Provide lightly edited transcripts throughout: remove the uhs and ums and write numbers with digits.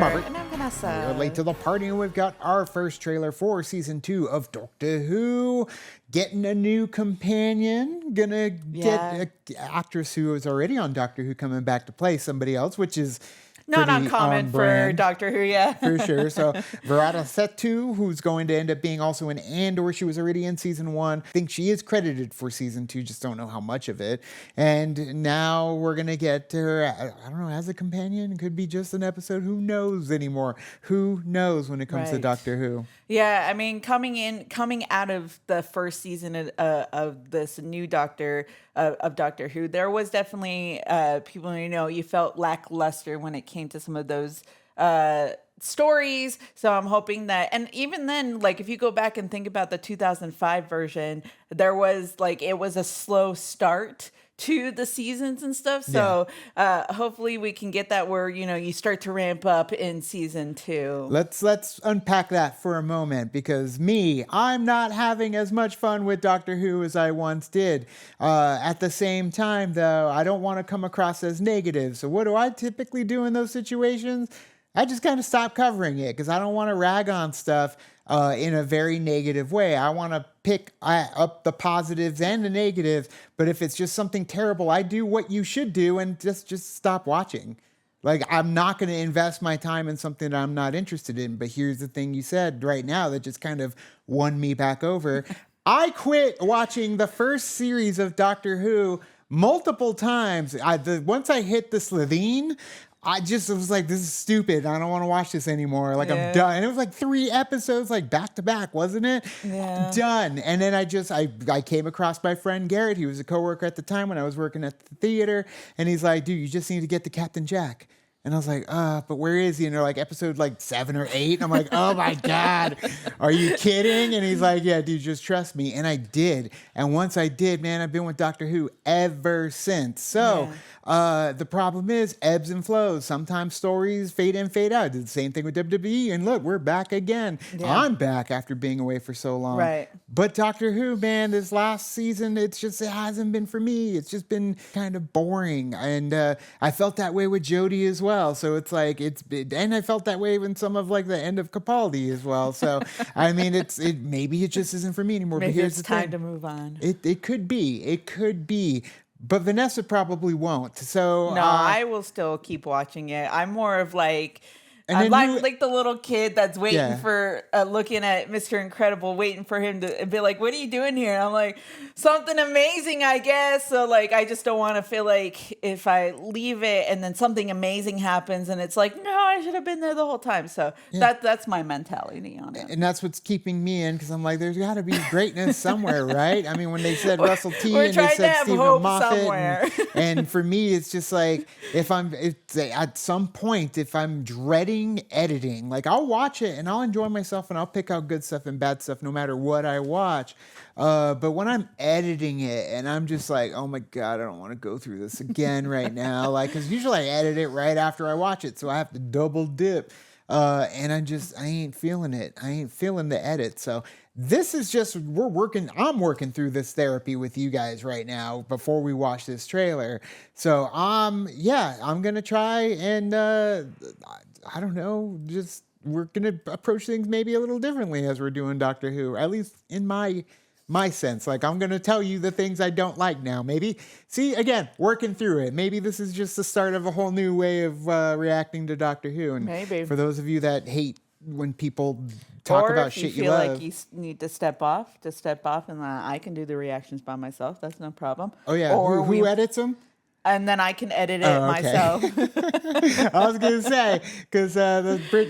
Robert. And I'm Vanessa. We're late to the party, and we've got our first trailer for season 2 of Doctor Who. Getting a new companion. Gonna get an actress who is already on Doctor Who coming back to play somebody else, which is Not pretty uncommon on for brand. Doctor Who, yeah. For sure. So Verada Setu, who's going to end up being also in Andor. She was already in season 1. I think she is credited for season 2, just don't know how much of it. And now we're going to get her, I don't know, as a companion. It could be just an episode. Who knows anymore? Who knows when it comes to Doctor Who? Yeah, I mean, coming out of the first season of this new Doctor of Doctor Who, there was definitely people, you felt lackluster when it came to some of those stories. So I'm hoping that, and even then, like if you go back and think about the 2005 version, there was it was a slow start to the seasons and stuff. So hopefully we can get that where, you start to ramp up in season 2. Let's unpack that for a moment, because I'm not having as much fun with Doctor Who as I once did. At the same time, though, I don't want to come across as negative. So what do I typically do in those situations? I just kind of stop covering it, because I don't want to rag on stuff in a very negative way. I want to pick up the positives and the negatives, but if it's just something terrible, I do what you should do and just stop watching. Like, I'm not going to invest my time in something that I'm not interested in. But here's the thing you said right now that just kind of won me back over. I quit watching the first series of Doctor Who multiple times. Once I hit the Slitheen, I was like, this is stupid. I don't want to watch this anymore. Like, I'm done. And it was like 3 episodes, like back to back, wasn't it? Yeah. Done. And then I came across my friend Garrett. He was a coworker at the time when I was working at the theater. And he's like, dude, you just need to get to Captain Jack. And I was like, but where is he? And they're like, episode 7 or 8. And I'm like, oh my God, are you kidding? And he's like, yeah, dude, just trust me. And I did. And once I did, man, I've been with Doctor Who ever since. So the problem is ebbs and flows. Sometimes stories fade in, fade out. I did the same thing with WWE. And look, we're back again. Yeah. I'm back after being away for so long. Right. But Doctor Who, man, this last season, it hasn't been for me. It's just been kind of boring. And I felt that way with Jodie as well. So it's like, and I felt that way in some of the end of Capaldi as well. So, I mean, maybe it just isn't for me anymore. Maybe but here's it's the thing. time to move on. It could be. But Vanessa probably won't. So no, I will still keep watching it. I'm more of like the little kid that's waiting for looking at Mr. Incredible, waiting for him to be like, what are you doing here? And I'm like, something amazing, I guess. So I just don't want to feel like if I leave it and then something amazing happens and it's like, no, I should have been there the whole time. So that's my mentality on it. And that's what's keeping me in, because I'm like, there's got to be greatness somewhere, right? I mean, when they said Russell T and they said Stephen Moffat, and for me, it's just like, at some point, if I'm dreading editing, I'll watch it and I'll enjoy myself and I'll pick out good stuff and bad stuff no matter what I watch. But when I'm editing it and I'm just like, oh my God, I don't want to go through this again right now. Because usually I edit it right after I watch it, so I have to double dip. And I ain't feeling it. I ain't feeling the edit. So this is just, I'm working through this therapy with you guys right now before we watch this trailer. So, I'm going to try and, I don't know, just we're going to approach things maybe a little differently as we're doing Doctor Who, at least in my sense. I'm going to tell you the things I don't like now. Maybe, see, again, working through it. Maybe this is just the start of a whole new way of reacting to Doctor Who. And maybe for those of you that hate when people talk about shit you love. Or if you feel like you need to step off, and I can do the reactions by myself. That's no problem. Oh, yeah. Or who edits them? And then I can edit it myself. I was going to say, because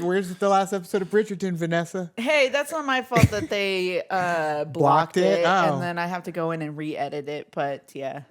where's the last episode of Bridgerton, Vanessa? Hey, that's not my fault that they blocked it. And then I have to go in and re-edit it. But yeah.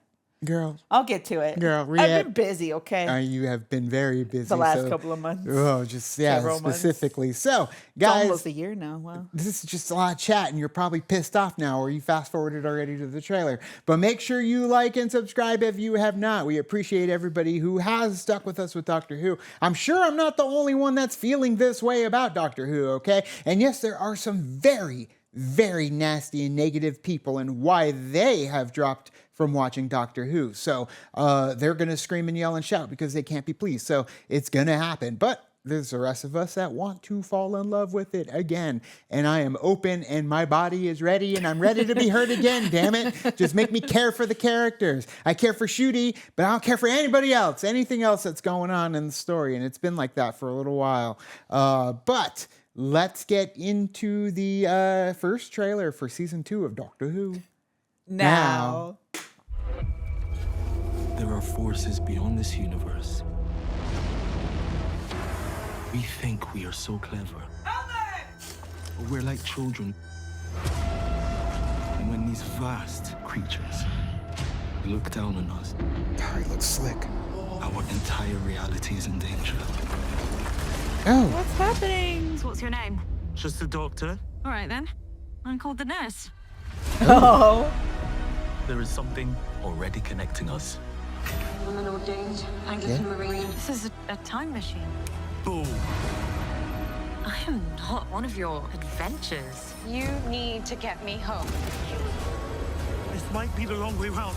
Girl. I'll get to it. Girl, I've been busy, okay? You have been very busy. The last couple of months. Oh, just, specifically. Months. So, guys. It's almost a year now. Wow. This is just a lot of chat, and you're probably pissed off now, or you fast-forwarded already to the trailer. But make sure you like and subscribe if you have not. We appreciate everybody who has stuck with us with Doctor Who. I'm sure I'm not the only one that's feeling this way about Doctor Who, okay? And yes, there are some very, very nasty and negative people and why they have dropped from watching Doctor Who. So they're going to scream and yell and shout because they can't be pleased. So it's going to happen. But there's the rest of us that want to fall in love with it again. And I am open and my body is ready and I'm ready to be hurt again, damn it. Just make me care for the characters. I care for Ncuti, but I don't care for anybody else, anything else that's going on in the story. And it's been like that for a little while. But let's get into the first trailer for season 2 of Doctor Who. Now. There are forces beyond this universe. We think we are so clever. But we're like children. And when these vast creatures look down on us, God, he looks slick. our entire reality is in danger. Oh. What's happening? So what's your name? Just the doctor. All right, then. I'm called the nurse. Oh. There is something already connecting us. Woman ordained, Anglican Marine. This is a time machine. Boom. I am not one of your adventures. You need to get me home. This might be the long way round.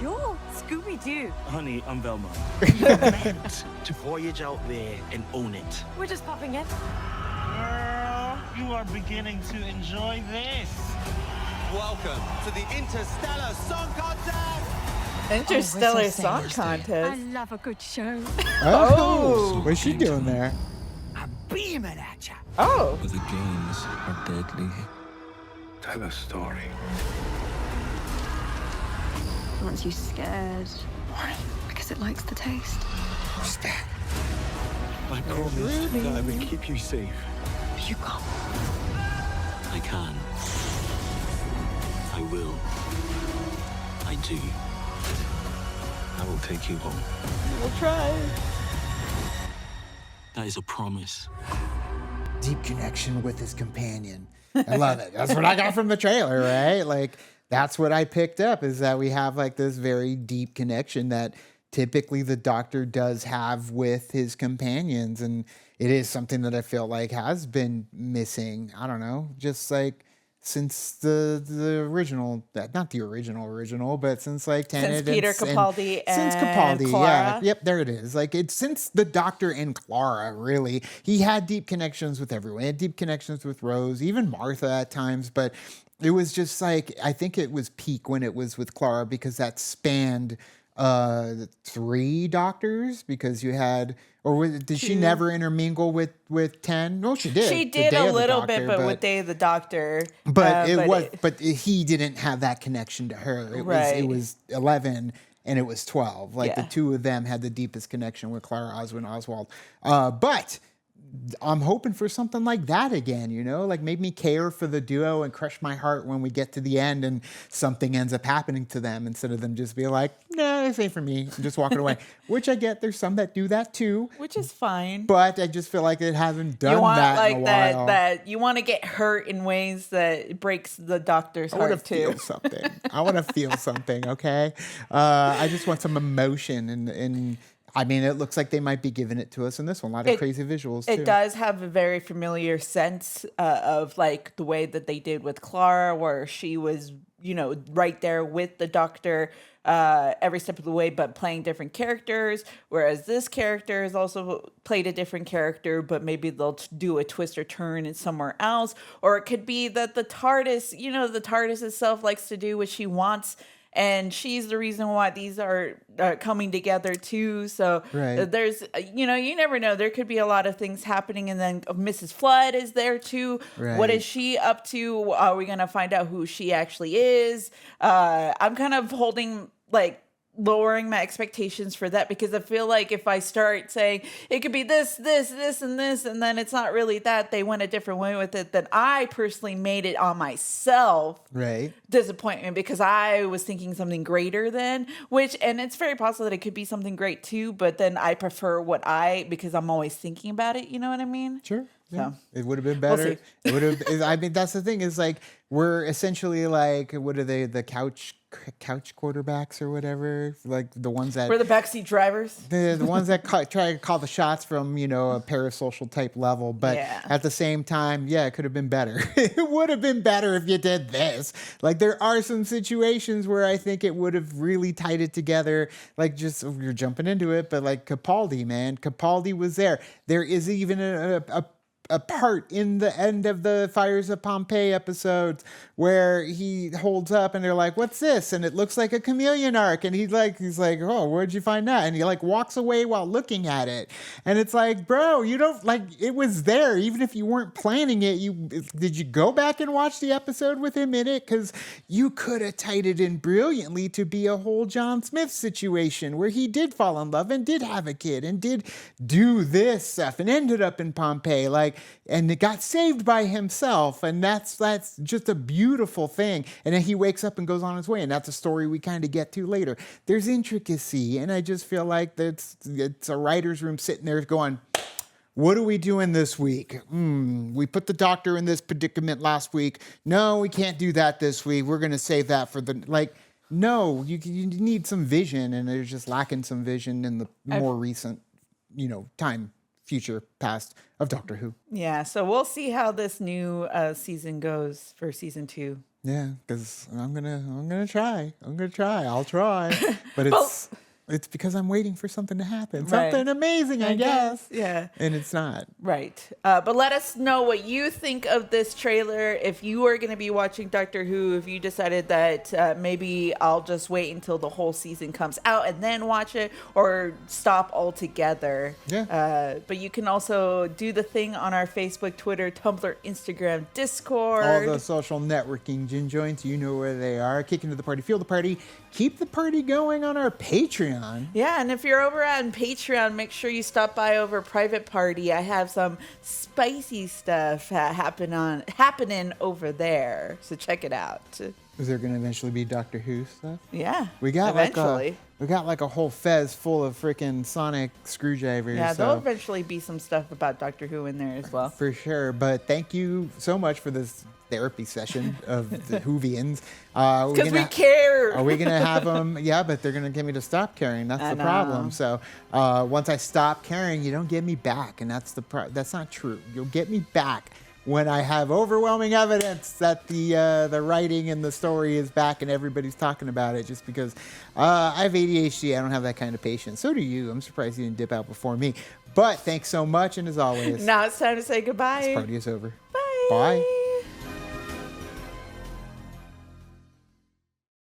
You're Scooby-Doo. Honey, I'm Velma. You're meant to voyage out there and own it. We're just popping in. Girl, you are beginning to enjoy this. Welcome to the Interstellar Song Contest! Interstellar Song I Contest. love a good show. Oh. What's she doing there? I'm beaming at ya. Oh. But the games are deadly. Tell a story. Aren't you scared? Why? Because it likes the taste. Who's that? I promise that I will keep you safe. You can't. I can. I will. I do. I will take you home. We'll try. That is a promise. Deep connection with his companion. I love it. That's what I got from the trailer, right? Like, that's what I picked up, is that we have like this very deep connection that typically the Doctor does have with his companions. And it is something that I feel like has been missing. I don't know, just like since the original, not the original, but since like Tennant, Since Peter Capaldi and since Capaldi, Clara. yeah, yep, there it is. Like it's since the Doctor and Clara, really, he had deep connections with everyone. He had deep connections with Rose, even Martha at times, but it was just like, I think it was peak when it was with Clara because that spanned 3 Doctors, because you had, did she never intermingle with 10? No, she did. She The did Day a of the little Doctor, bit, but with Day of the Doctor. But he didn't have that connection to her. It was 11 and it was 12. Like the two of them had the deepest connection with Clara Oswald. But I'm hoping for something like that again, you know, like make me care for the duo and crush my heart when we get to the end and something ends up happening to them instead of them just being like, nah, this ain't for me, and just walking away. Which I get, there's some that do that too. Which is fine. But I just feel like it hasn't done You want that like in a that while. that you want to get hurt in ways that breaks the Doctor's I want heart to too. feel something. I want to feel something, okay? I just want some emotion and I mean, it looks like they might be giving it to us in this one. A lot of crazy visuals, too. It does have a very familiar sense of like the way that they did with Clara, where she was, you know, right there with the Doctor every step of the way, but playing different characters. Whereas this character has also played a different character, but maybe they'll do a twist or turn in somewhere else. Or it could be that the TARDIS, you know, the TARDIS itself likes to do what she wants. And she's the reason why these are coming together too. So there's, you know, you never know. There could be a lot of things happening. And then Mrs. Flood is there too. Right. What is she up to? Are we going to find out who she actually is? I'm kind of lowering my expectations for that, because I feel like if I start saying it could be this, and this, and then it's not really that, they went a different way with it, then I personally made it on myself. Right. Disappointment, because I was thinking something greater than, and it's very possible that it could be something great too, but then I prefer because I'm always thinking about it, you know what I mean? Sure. So it would have been better. We'll see. It would have. I mean, that's the thing is like we're essentially like what are they? The couch quarterbacks or whatever, like the ones that we're the backseat drivers. The ones that try to call the shots from a parasocial type level, but at the same time, it could have been better. It would have been better if you did this. Like there are some situations where I think it would have really tied it together. Like just you're jumping into it, but like Capaldi, man, Capaldi was there. There is even a part in the end of the Fires of Pompeii episodes where he holds up and they're like, what's this? And it looks like a chameleon arc. And he's like, oh, where'd you find that? And he like walks away while looking at it. And it's like, bro, you don't like, it was there. Even if you weren't planning it, did you go back and watch the episode with him in it? Because you could have tied it in brilliantly to be a whole John Smith situation where he did fall in love and did have a kid and did do this stuff and ended up in Pompeii. And it got saved by himself. And that's just a beautiful thing. And then he wakes up and goes on his way. And that's a story we kind of get to later. There's intricacy. And I just feel like it's a writer's room sitting there going, what are we doing this week? We put the doctor in this predicament last week. No, we can't do that this week. We're going to save that for no, you need some vision. And there's just lacking some vision in the more recent, time. Future, past of Doctor Who. Yeah, so we'll see how this new season goes for season 2. Yeah, because I'm gonna try. I'll try, but it's because I'm waiting for something to happen, something amazing, I guess. Yeah, and it's not. Right, but let us know what you think of this trailer. If you are going to be watching Doctor Who, if you decided that maybe I'll just wait until the whole season comes out and then watch it, or stop altogether. Yeah. But you can also do the thing on our Facebook, Twitter, Tumblr, Instagram, Discord. All the social networking gin joints, you know where they are. Kick into the party, feel the party, keep the party going on our Patreon. Yeah, and if you're over on Patreon, make sure you stop by over Private Party. I have some spicy stuff happening over there, so check it out. Is there going to eventually be Doctor Who stuff? Yeah, we got eventually. We got like a whole fez full of freaking sonic screwdrivers. Yeah, there'll eventually be some stuff about Doctor Who in there as well. For sure. But thank you so much for this therapy session of the Whovians. Because we care. Are we going to have them? Yeah, but they're going to get me to stop caring. That's the problem. So once I stop caring, you don't get me back. And that's that's not true. You'll get me back when I have overwhelming evidence that the writing and the story is back and everybody's talking about it. Just because I have ADHD, I don't have that kind of patience. So do you. I'm surprised you didn't dip out before me. But thanks so much, and as always, now it's time to say goodbye. This party is over. Bye. Bye.